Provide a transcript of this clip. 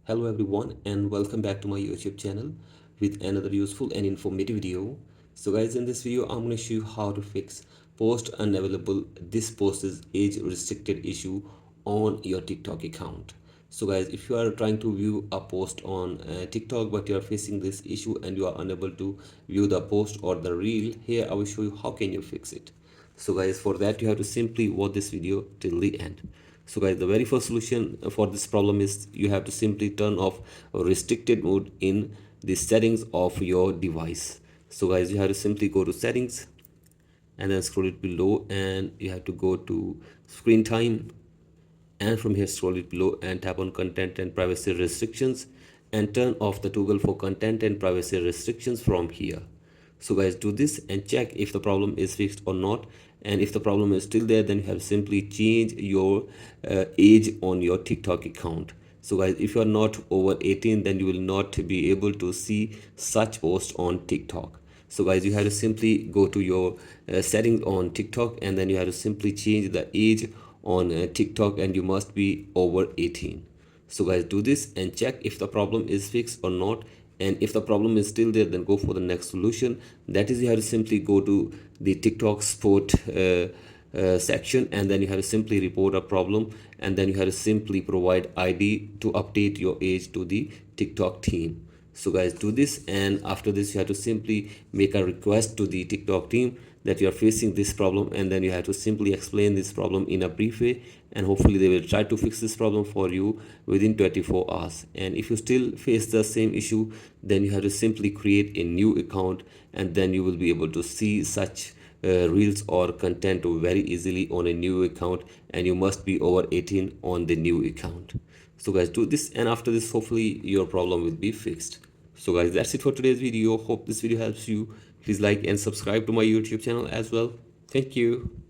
Hello everyone and welcome back to my YouTube channel with another useful and informative video. So guys, in this video I'm going to show you how to fix post unavailable. This post is age restricted issue on your TikTok account. So guys, if you are trying to view a post on TikTok but you are facing this issue and you are unable to view the post or the reel, here I will show you how can you fix it. So guys, for that you have to simply watch this video till the end. So guys, the very first solution for this problem is you have to simply turn off restricted mode in the settings of your device. So guys, you have to simply go to settings and then scroll it below and you have to go to screen time, and from here scroll it below and tap on content and privacy restrictions and turn off the toggle for content and privacy restrictions from here. So guys, do this and check if the problem is fixed or not, and if the problem is still there then you have simply change your age on your TikTok account. So guys, if you are not over 18 then you will not be able to see such posts on TikTok. So guys, you have to simply go to your settings on TikTok and then you have to simply change the age on TikTok and you must be over 18. So guys, do this and check if the problem is fixed or not, and if the problem is still there then go for the next solution. That is, you have to simply go to the TikTok support section and then you have to simply report a problem and then you have to simply provide ID to update your age to the TikTok team. So guys, do this, and after this you have to simply make a request to the TikTok team that you are facing this problem, and then you have to simply explain this problem in a brief way, and hopefully they will try to fix this problem for you within 24 hours. And if you still face the same issue, then you have to simply create a new account and then you will be able to see such reels or content very easily on a new account, and you must be over 18 on the new account. So guys, do this, and after this hopefully your problem will be fixed. So guys, that's it for today's video. Hope this video helps you. Please like and subscribe to my YouTube channel as well. Thank you.